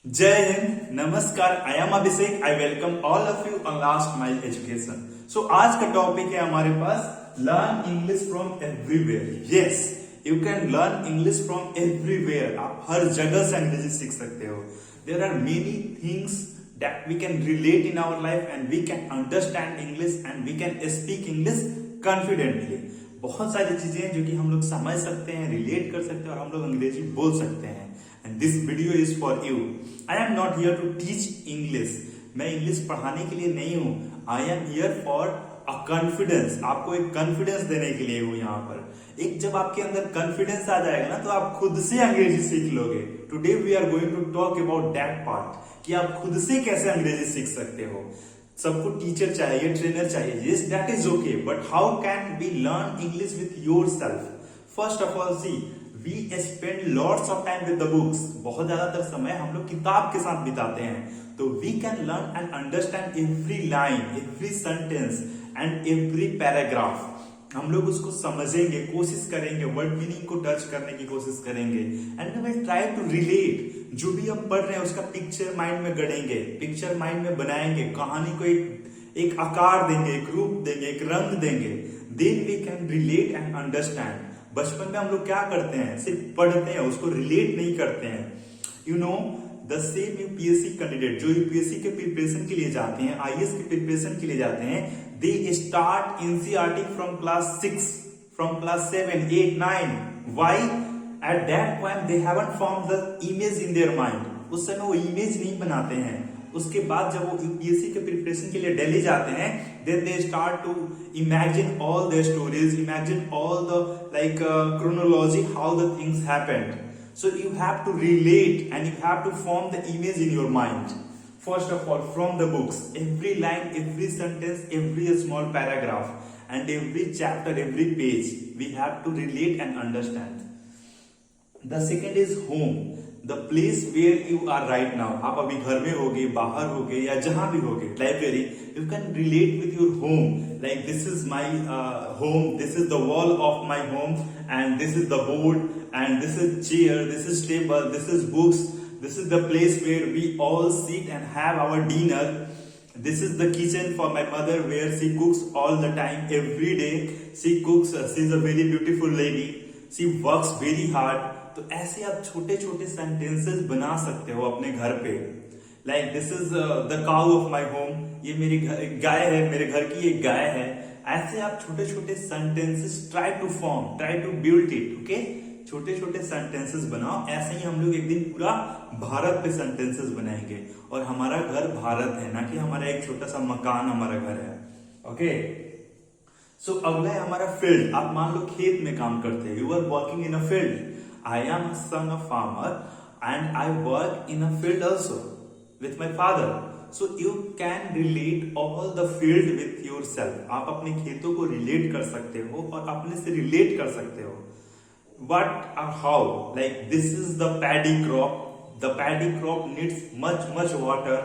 जय हिंद, नमस्कार। I am Abhishek. I welcome all of you on last mile education. So आज का टॉपिक है हमारे पास learn English from everywhere. Yes, you can learn English from everywhere. आप हर जगह से अंग्रेजी सीख सकते हो। There are many things that we can relate in our life and we can understand English and we can speak English confidently. बहुत सारी चीजें हैं जो कि हम लोग समझ सकते हैं, रिलेट कर सकते हैं और हम लोग अंग्रेजी बोल सकते हैं। And this video is for you. I am not here to teach English. मैं इंग्लिश पढ़ाने के लिए नहीं हूं। I am here for a confidence. आपको एक कॉन्फिडेंस देने के लिए हूं यहाँ पर। एक जब आपके अंदर कॉन्फिडेंस आ जाएगा ना, तो आप खुद से अंग्रेजी सीख लोगे। Today we are going to talk about that part कि आप खुद से कैसे अंग्रेजी सीख सकते हो। सबको टीचर चाहिए, ट्रेनर चाहिए। Yes, that is okay, but how can we learn English with yourself? First of all see, we spend lots of time with the books. बहुत ज्यादातर समय हम लोग किताब के साथ बिताते हैं। तो we can learn and understand every line, every sentence and every paragraph. हम लोग उसको समझेंगे, कोशिश करेंगे, वर्ड मीनिंग को टच करने की कोशिश करेंगे and we try to relate. जो भी हम पढ़ रहे हैं उसका पिक्चर माइंड में गढ़ेंगे, पिक्चर माइंड में बनाएंगे, कहानी को एक आकार देंगे, एक रूप देंगे, एक रंग देंगे। Then we can relate and understand. बचपन में हम लोग क्या करते हैं? सिर्फ पढ़ते हैं, उसको रिलेट नहीं करते हैं। You know the same UPSC candidate जो यूपीएससी के प्रिपरेशन के लिए जाते हैं, आईएएस के प्रिपरेशन के लिए जाते हैं, they start NCERT from class 6, from class 7, 8, 9। Why? At that point they haven't formed the image in their mind. उस समय वो इमेज नहीं बनाते हैं। उसके बाद जब वो यूपीएससी के प्रिपरेशन के लिए दिल्ली जाते हैं, then they start to imagine all their stories, imagine all the chronology, how the things happened. So you have to relate and you have to form the image in your mind. First of all, from the books, every line, every sentence, every small paragraph and every chapter, every page, we have to relate and understand. The second is home. The place where you are right now. आप अभी घर में होगे, बाहर होगे या जहां भी होगे, library, you can relate with your home. Like this is my home, this is the wall of my home, and this is the board, and this is chair, this is table, this is books, this is the place where we all sit and have our dinner. This is the kitchen for my mother where she cooks all the time, every day. She cooks, she is a very beautiful lady. She works very hard. तो ऐसे आप छोटे छोटे sentences बना सकते हो अपने घर पे। Like this is the cow of my home. ये मेरी गाय है, मेरे घर की एक गाय है। ऐसे आप छोटे छोटे sentences try to form, try to build it. Okay, छोटे छोटे सेंटेंसेस बनाओ। ऐसे ही हम लोग एक दिन पूरा भारत पे सेंटेंसेस बनाएंगे। और हमारा घर भारत है, ना कि हमारा एक छोटा सा मकान हमारा घर है। ओके, सो अगला है हमारा फील्ड। आप मान लो खेत में काम करते हैं, you are working in a field. I am a son of farmer and I work in a field also with my father. So you can relate all the field with yourself. आप अपने खेतों को relate कर सकते हो और अपने से relate कर सकते हो। What or how? Like this is the paddy crop. The paddy crop needs much water.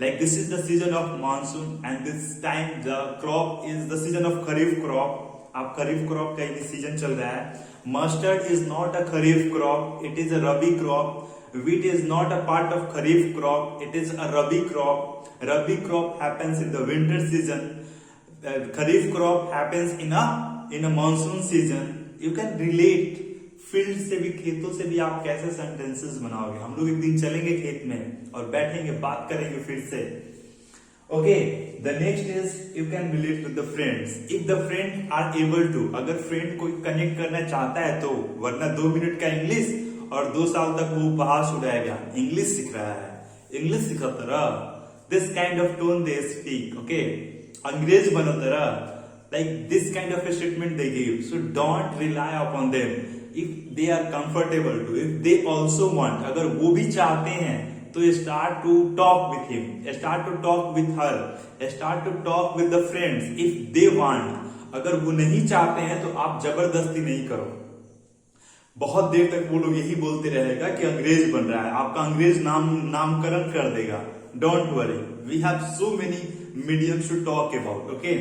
Like this is the season of monsoon and this time the crop is the season of kharif crop. आप खरीफ crop का ये season चल रहा है। Mustard is not a kharif crop, it is a rabi crop. Wheat is not a part of kharif crop, it is a rabi crop. Rabi crop happens in the winter season. Kharif crop happens in a monsoon season. You can relate. Field से भी, खेतों से भी आप कैसे sentences बनाओगे। हम लोग एक दिन चलेंगे खेत में और बैठेंगे, बात करेंगे फिर से। Okay, the next is you can relate with the friends. If the friends are able to, अगर फ्रेंड कोई कनेक्ट करना चाहता है तो, वरना 2 मिनट का इंग्लिश और 2 साल तक वो उपहास उड़ाएगा। इंग्लिश सीख रहा है, इंग्लिश सीखा तरह। This kind of tone they speak. Okay, अंग्रेज बनो तरह। Like this kind of statement they give. So don't rely upon them. If they are comfortable to, if they also want, अगर वो भी चाहते हैं तो start to talk with him, start to talk with her, start to talk with the friends if they want. अगर वो नहीं चाहते हैं तो आप जबरदस्ती नहीं करो। बहुत देर तक वो लोग यही बोलते रहेगा कि अंग्रेज बन रहा है, आपका अंग्रेज नामकरण कर देगा। Don't worry, we have so many mediums to talk about. Okay,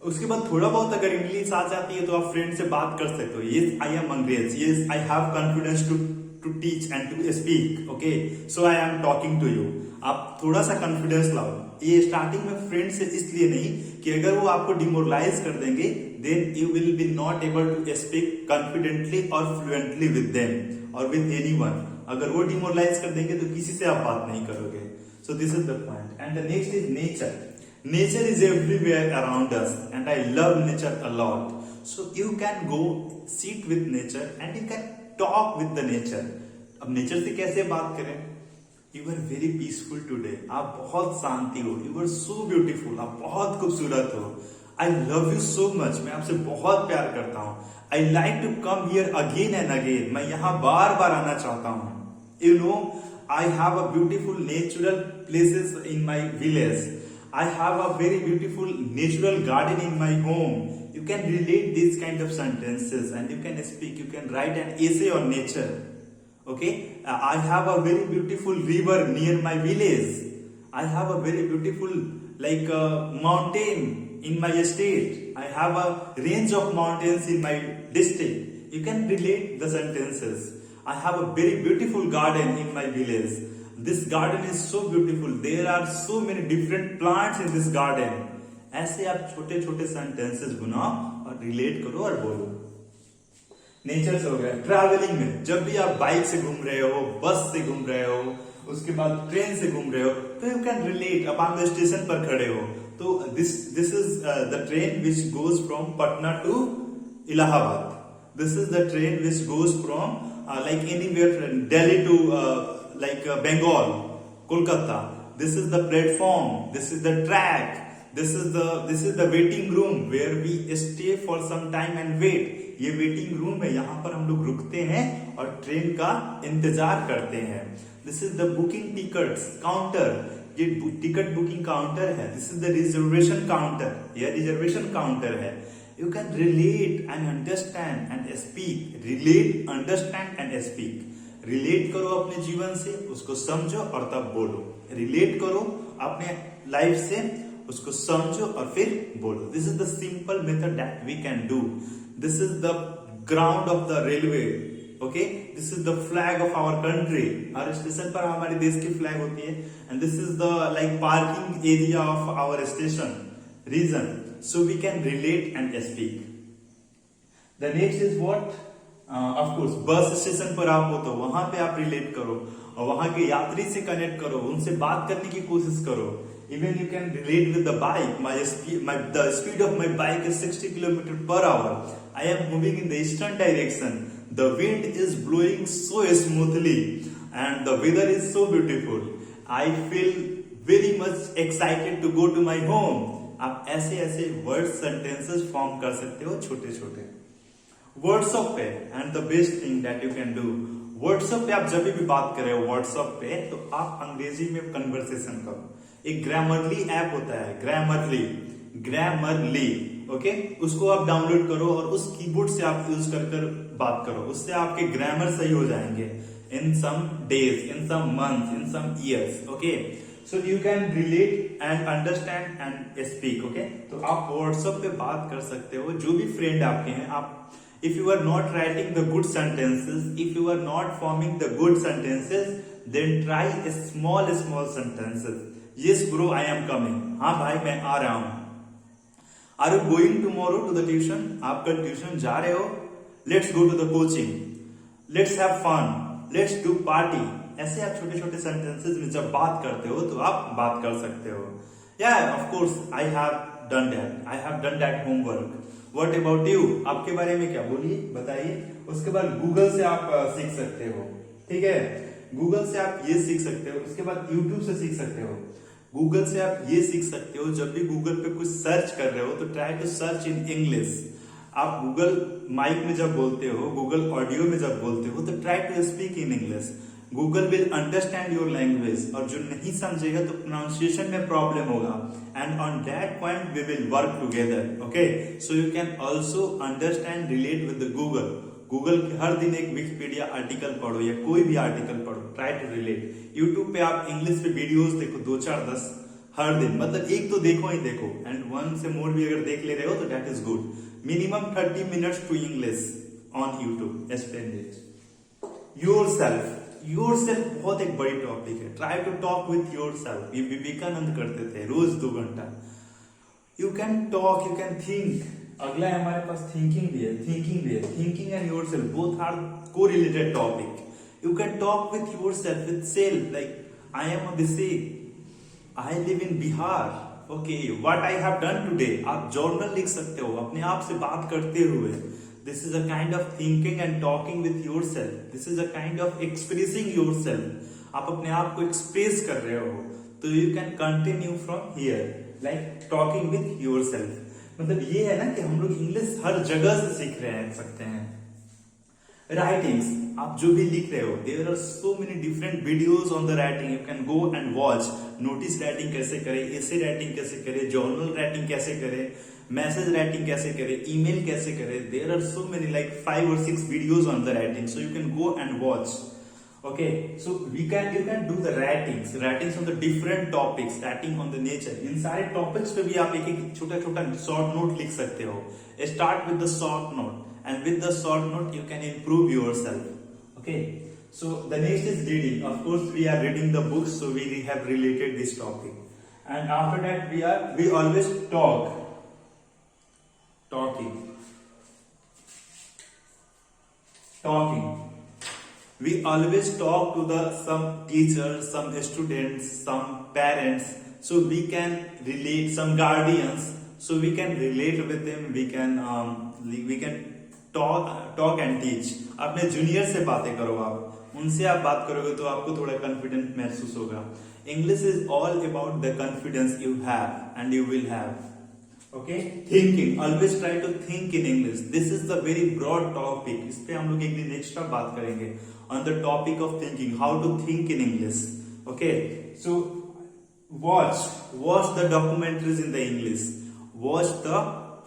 उसके बाद थोड़ा बहुत अगर इंग्लिश आ जाती है तो आप फ्रेंड से बात कर सकते हो। यस आई एम अंग्रेज, yes I have confidence to to teach and to speak. Okay, so I am talking to you. आप थोड़ा सा कॉन्फिडेंस लाओ. ये स्टार्टिंग में फ्रेंड से इसलिए नहीं कि अगर वो आपको डिमोरलाइज कर देंगे then you will be not able to speak confidently और फ्लुएंटली विद देम और विद एनीवन. अगर वो डिमोरलाइज कर देंगे तो किसी से आप बात नहीं करोगे. So this is the point. And the next is nature. Nature is everywhere around us and I love nature a lot. So you can go sit with nature and you can talk with the nature. अब nature से कैसे बात करें? You are very peaceful today. आप बहुत शांति हो. You are so beautiful. आप बहुत खूबसूरत हो. I love you so much. मैं आपसे बहुत प्यार करता हूँ. I like to come here again and again. मैं यहाँ बार बार आना चाहता हूँ. You know, I have a beautiful natural places in my village. I have a very beautiful natural garden in my home. You can relate these kind of sentences and you can speak, you can write an essay on nature. Okay, I have a very beautiful river near my village. I have a very beautiful mountain in my state. I have a range of mountains in my district. You can relate the sentences. I have a very beautiful garden in my village. This garden is so beautiful. There are so many different plants in this garden. ऐसे आप छोटे छोटे sentences बनाओ और relate करो और बोलो. Nature से हो गया. ट्रैवलिंग में जब भी आप बाइक से घूम रहे हो, बस से घूम रहे हो, उसके बाद ट्रेन से घूम रहे हो, तो यू कैन रिलेट. अब आप स्टेशन पर खड़े हो तो this is the train which goes from Patna to Allahabad. This is the train which goes from anywhere Delhi to Bengal, Kolkata. This is the platform. This is the track. This is the waiting room where we stay for some time and wait. ये waiting room है. यहाँ पर हम लोग रुकते हैं और train का इंतजार करते हैं. This is the booking tickets counter. ये टिकट बुकिंग काउंटर है. This is the reservation counter. ये रिजर्वेशन काउंटर है. You can relate and understand and speak. Relate, understand and speak. Relate करो अपने जीवन से, उसको समझो और तब बोलो. रिलेट करो अपने लाइफ से, उसको समझो और फिर बोलो. This is the simple method that we can do. This is the ground of the railway. Okay, this is the flag of our country. हर स्टेशन पर हमारे देश की फ्लैग होती है. And this is the parking area of our station region. So we can relate and speak. The next is what? Of course bus station पर आप हो तो वहां पे आप रिलेट करो और वहां के यात्री से कनेक्ट करो, उनसे बात करने की कोशिश करो. Even you can relate with the bike. The speed of my bike is 60 kilometre per hour. I am moving in the eastern direction. The wind is blowing so smoothly and the weather is so beautiful. I feel very much excited to go to my home. आप ऐसे ऐसे word sentences form कर सकते हो छोटे छोटे. WhatsApp पे and the best thing that you can do. WhatsApp पे आप जब भी बात कर रहे हो व्हाट्सएप पे तो आप अंग्रेजी में कन्वर्सेशन करो. एक ग्रामरली ऐप होता है, ग्रामरली. ओके, उसको आप डाउनलोड करो और उस कीबोर्ड से आप यूज कर बात करो. उससे आपके ग्रामर सही हो जाएंगे in some days, in some months, in some years. Okay, so you can relate and understand and speak. Okay, तो आप व्हाट्सएप पे बात कर सकते हो. जो भी फ्रेंड आपके हैं, आप if you are not writing the good sentences, if you are not forming the good sentences, then try a small sentences. Yes bro, I am coming. हाँ भाई मैं आ रहा हूँ. Are you going tomorrow to the tuition? आप कल tuition जा रहे हो? Let's go to the coaching. Let's have fun. Let's do party. ऐसे आप छोटे छोटे सेंटेंसेस में जब बात करते हो तो आप बात कर सकते हो. Yeah, of course I have done that. I have done that homework. What about you? आपके बारे में क्या, बोलिए, बताइए. उसके बाद गूगल से आप सीख सकते हो. ठीक है, गूगल से आप ये सीख सकते हो. उसके बाद यूट्यूब से सीख सकते हो. गूगल से आप ये सीख सकते हो, जब भी गूगल पे कुछ सर्च कर रहे हो तो try to search in English. आप गूगल माइक में जब बोलते हो, गूगल ऑडियो में जब बोलते हो तो try to speak in English. Google will understand your language. और जो नहीं समझेगा तो प्रोनाउंसिएशन में प्रॉब्लम होगा. And on that point we will work together. Okay, so you can also understand, relate with the Google. Google के हर दिन एक विकिपीडिया आर्टिकल पढ़ो या कोई भी आर्टिकल पढ़ो. Try to relate. यूट्यूब पे आप इंग्लिश पे वीडियोस देखो 2 4 10 हर दिन. मतलब एक तो देखो ही देखो. एंड 1 से मोर भी अगर देख ले रहे हो तो that is good. Minimum 30 minutes to English on YouTube. Spend it. Yourself बहुत एक बड़ी टॉपिक है. Try to talk with yourself. ये विवेकानंद करते थे रोज 2 घंटा. You can talk, you can think. अगला है हमारे पास थिंकिंग भी है. Thinking and yourself both are correlated topic. You can talk with yourself, with self, like I am Abhishek, I live in Bihar. Okay, what I have done today. आप journal लिख सकते हो अपने आप से बात करते हुए. This is a kind of thinking and talking with your self. This is a kind of expressing your self. आप अपने आप को एक्सप्रेस कर रहे हो. तो you can continue from here, like talking with your self. मतलब ये है ना कि हम लोग इंग्लिश हर जगह से सीख रहे हैं सकते हैं. राइटिंग्स, आप जो भी लिख रहे हो, there are so many different videos on the writing. You can go and watch. Notice writing कैसे करें, एसे राइटिंग कैसे करें, जर्नल राइटिंग कैसे करें, मैसेज राइटिंग कैसे करें, ईमेल कैसे करें. There are so many like 5 or 6 videos on the writing, so you can go and watch. Okay, so you can do the writings on the different topics, writing on the nature. इन सारे topics पे भी आप एक छोटा छोटा short note लिख सकते हो. Start with the short note, and with the short note you can improve yourself. Okay, so the next is reading. Of course, we are reading the books, so we have related this topic. And after that, we always talking. We always talk to some teachers, some students, some parents, so we can relate, some guardians, so we can relate with them. We can talk and teach. अपने junior से बातें करो. आप उनसे आप बात करोगे तो आपको थोड़ा कॉन्फिडेंस महसूस होगा. English is all about the confidence you have and you will have. Okay, thinking, always try to think in English. This is the very broad topic. इस पे हम लोग एक दिन एक्स्ट्रा बात करेंगे on the topic of thinking, how to think in English. Okay, so watch the documentaries in the English, watch the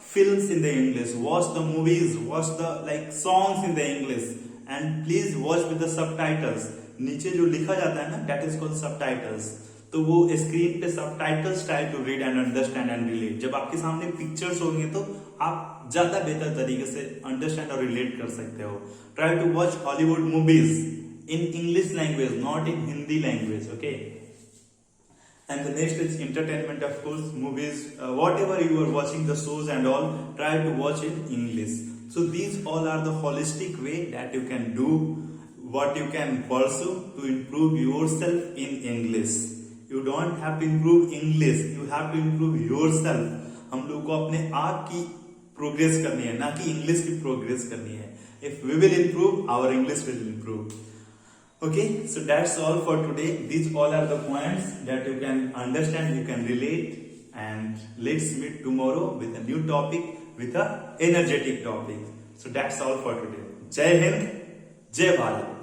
films in the English, watch the movies, watch the like songs in the English, and please watch with the subtitles. नीचे जो लिखा जाता है ना, that is called subtitles. तो वो screen पे subtitles try to read and understand and relate. जब आपके सामने पिक्चर्स होंगे तो आप ज्यादा बेहतर तरीके से अंडरस्टैंड और रिलेट कर सकते हो. Try to watch Hollywood movies in English language, not in Hindi language. Okay, and the next is entertainment, of course, movies, whatever you are watching the shows and all, try to watch in English. So these all are the holistic way that you can do, what you can pursue to improve yourself in English. You don't have to improve English, you have to improve yourself. हम लोग को अपने आप की progress करनी है, ना कि इंग्लिश की प्रोग्रेस करनी है. If we will improve, our English will improve. Okay, so that's all for today. These all are the points that you can understand, you can relate, and let's meet tomorrow with a new topic, with a energetic topic. So that's all for today. Jai Hind, Jai Bharat.